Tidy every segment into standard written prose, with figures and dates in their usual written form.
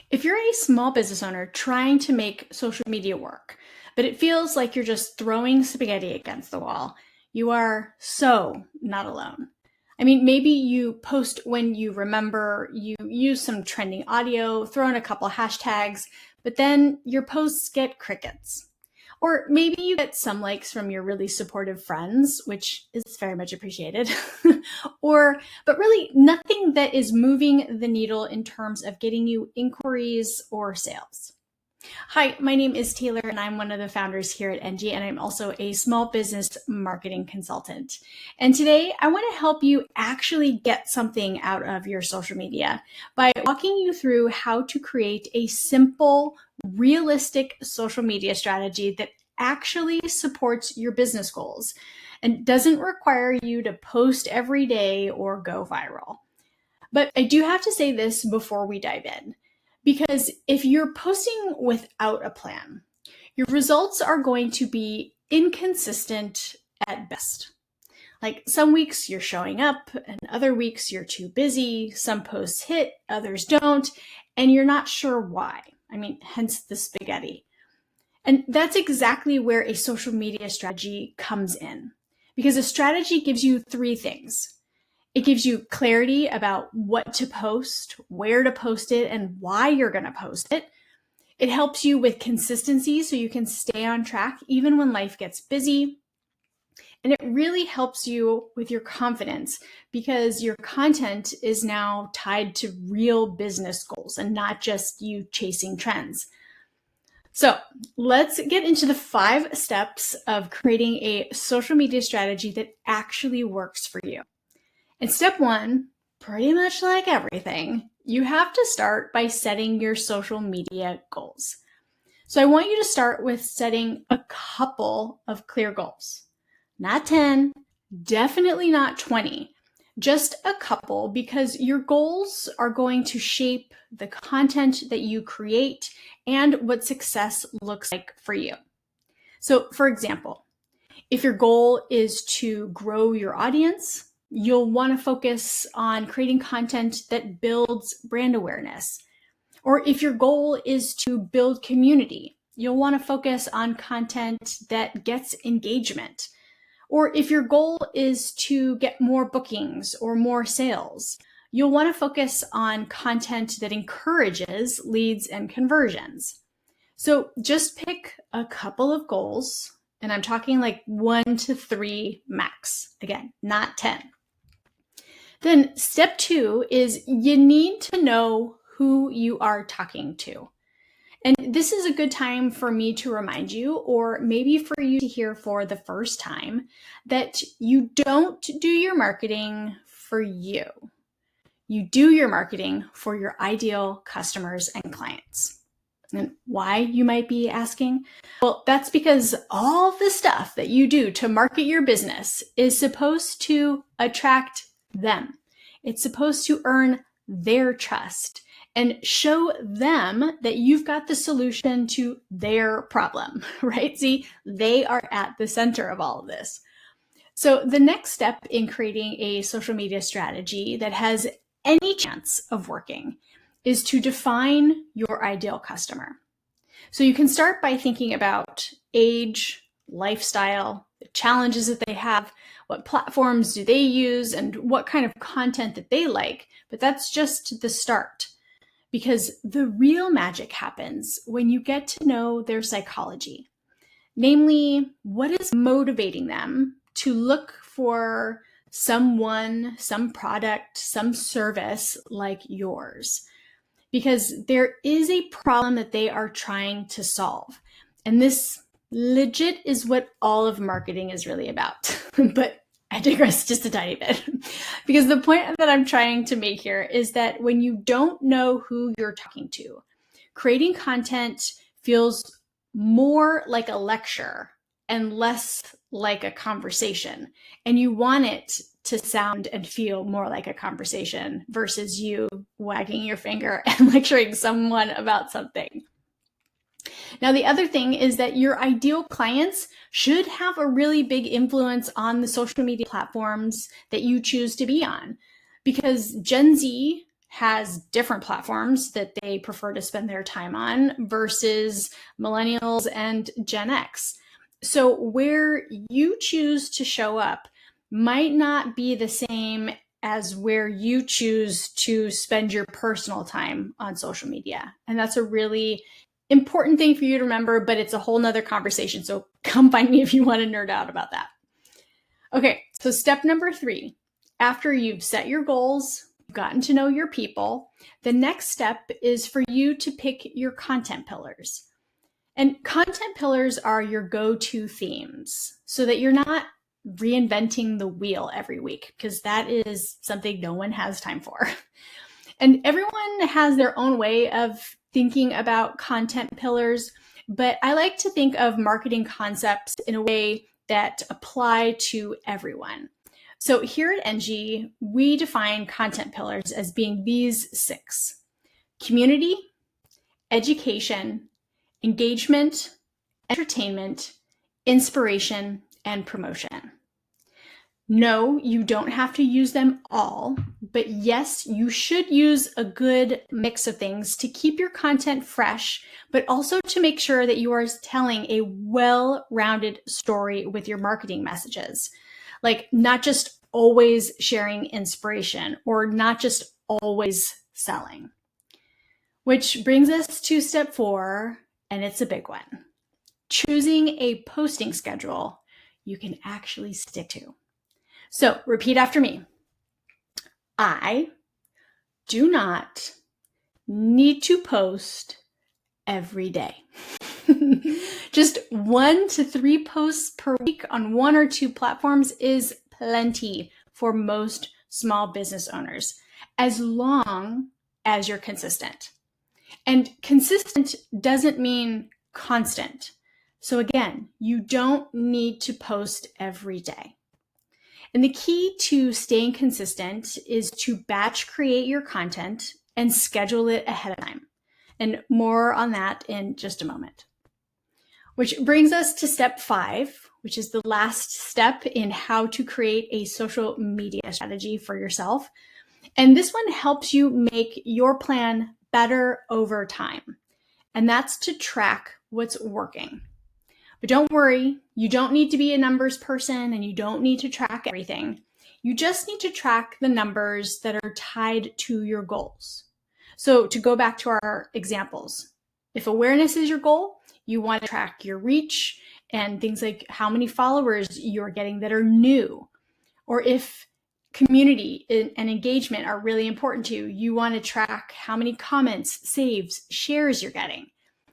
If you're a small business owner trying to make social media work, but it feels like you're just throwing spaghetti against the wall, you are so not alone. I mean, maybe you post when you remember, you use some trending audio, throw in a couple hashtags, but then your posts get crickets. Or maybe you get some likes from your really supportive friends, which is very much appreciated. But really nothing that is moving the needle in terms of getting you inquiries or sales. Hi, my name is Taylor and I'm one of the founders here at NG, and I'm also a small business marketing consultant. And today I want to help you actually get something out of your social media by walking you through how to create a simple, realistic social media strategy that actually supports your business goals and doesn't require you to post every day or go viral. But I do have to say this before we dive in, because if you're posting without a plan, your results are going to be inconsistent at best. Like some weeks you're showing up and other weeks you're too busy. Some posts hit, others don't, and you're not sure why. I mean, hence the spaghetti. And that's exactly where a social media strategy comes in, because a strategy gives you three things. It gives you clarity about what to post, where to post it, and why you're going to post it. It helps you with consistency so you can stay on track even when life gets busy. And it really helps you with your confidence because your content is now tied to real business goals and not just you chasing trends. So let's get into the 5 steps of creating a social media strategy that actually works for you. And step 1, pretty much like everything, you have to start by setting your social media goals. So I want you to start with setting a couple of clear goals. Not 10, definitely not 20, just a couple, because your goals are going to shape the content that you create and what success looks like for you. So for example, if your goal is to grow your audience, you'll want to focus on creating content that builds brand awareness. Or if your goal is to build community, you'll want to focus on content that gets engagement. Or if your goal is to get more bookings or more sales, you'll want to focus on content that encourages leads and conversions. So just pick a couple of goals, and I'm talking like 1 to 3 max. Again, not 10. Then step 2 is you need to know who you are talking to. And this is a good time for me to remind you, or maybe for you to hear for the first time, that you don't do your marketing for you. You do your marketing for your ideal customers and clients. And why, you might be asking? Well, that's because all the stuff that you do to market your business is supposed to attract them. It's supposed to earn their trust and show them that you've got the solution to their problem, right? See, they are at the center of all of this. So the next step in creating a social media strategy that has any chance of working is to define your ideal customer. So you can start by thinking about age, lifestyle, the challenges that they have, what platforms do they use, and what kind of content that they like. But that's just the start, because the real magic happens when you get to know their psychology. Namely, what is motivating them to look for someone, some product, some service like yours. Because there is a problem that they are trying to solve. And this legit is what all of marketing is really about. But I digress just a tiny bit. Because the point that I'm trying to make here is that when you don't know who you're talking to, creating content feels more like a lecture and less like a conversation. And you want it to sound and feel more like a conversation versus you wagging your finger and lecturing someone about something. Now, the other thing is that your ideal clients should have a really big influence on the social media platforms that you choose to be on, because Gen Z has different platforms that they prefer to spend their time on versus millennials and Gen X. So where you choose to show up might not be the same as where you choose to spend your personal time on social media. And that's a really important thing for you to remember, but it's a whole nother conversation. So come find me if you want to nerd out about that. Okay, so step number 3, after you've set your goals, gotten to know your people, the next step is for you to pick your content pillars. And content pillars are your go-to themes so that you're not reinventing the wheel every week, because that is something no one has time for. And everyone has their own way of thinking about content pillars, but I like to think of marketing concepts in a way that apply to everyone. So here at NG, we define content pillars as being these 6: community, education, engagement, entertainment, inspiration, and promotion. No, you don't have to use them all, but yes, you should use a good mix of things to keep your content fresh, but also to make sure that you are telling a well-rounded story with your marketing messages. Like not just always sharing inspiration or not just always selling. Which brings us to step 4, and it's a big one. Choosing a posting schedule you can actually stick to. So repeat after me. I do not need to post every day. Just 1 to 3 posts per week on 1 or 2 platforms is plenty for most small business owners, as long as you're consistent. And consistent doesn't mean constant. So again, you don't need to post every day. And the key to staying consistent is to batch create your content and schedule it ahead of time. And more on that in just a moment. Which brings us to step 5, which is the last step in how to create a social media strategy for yourself. And this one helps you make your plan better over time. And that's to track what's working. But don't worry, you don't need to be a numbers person and you don't need to track everything. You just need to track the numbers that are tied to your goals. So to go back to our examples, if awareness is your goal, you want to track your reach and things like how many followers you're getting that are new. Or if community and engagement are really important to you, you want to track how many comments, saves, shares you're getting.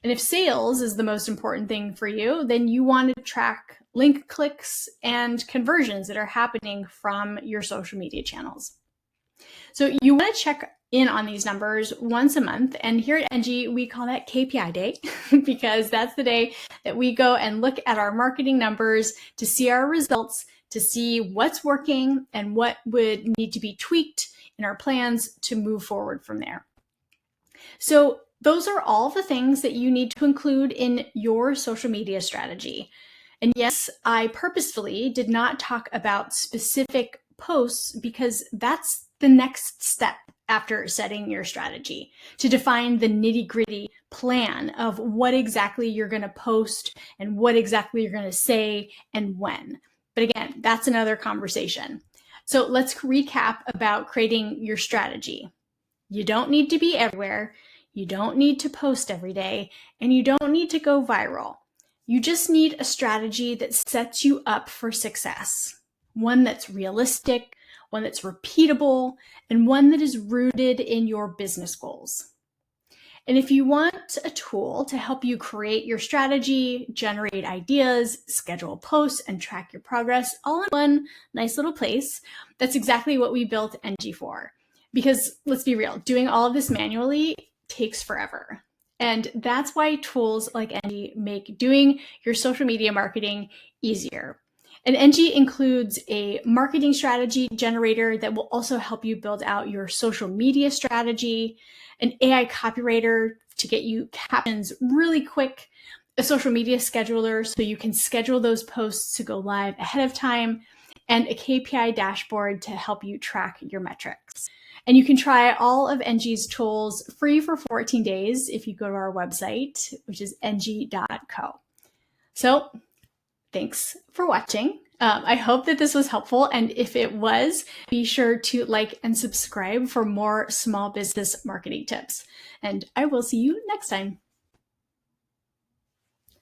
And if sales is the most important thing for you, then you want to track link clicks and conversions that are happening from your social media channels. So you want to check in on these numbers once a month. And here at NG, we call that KPI day because that's the day that we go and look at our marketing numbers to see our results, to see what's working and what would need to be tweaked in our plans to move forward from there. So those are all the things that you need to include in your social media strategy. And yes, I purposefully did not talk about specific posts because that's the next step after setting your strategy, to define the nitty-gritty plan of what exactly you're going to post and what exactly you're going to say and when. But again, that's another conversation. So let's recap about creating your strategy. You don't need to be everywhere. You don't need to post every day, and you don't need to go viral. You just need a strategy that sets you up for success. One that's realistic, one that's repeatable, and one that is rooted in your business goals. And if you want a tool to help you create your strategy, generate ideas, schedule posts, and track your progress all in one nice little place, that's exactly what we built NG for. Because let's be real, doing all of this manually takes forever. And that's why tools like NG make doing your social media marketing easier. And NG includes a marketing strategy generator that will also help you build out your social media strategy, an AI copywriter to get you captions really quick, a social media scheduler so you can schedule those posts to go live ahead of time, and a KPI dashboard to help you track your metrics. And you can try all of NG's tools free for 14 days if you go to our website, which is ng.co. So thanks for watching. I hope that this was helpful. And if it was, be sure to like and subscribe for more small business marketing tips. And I will see you next time.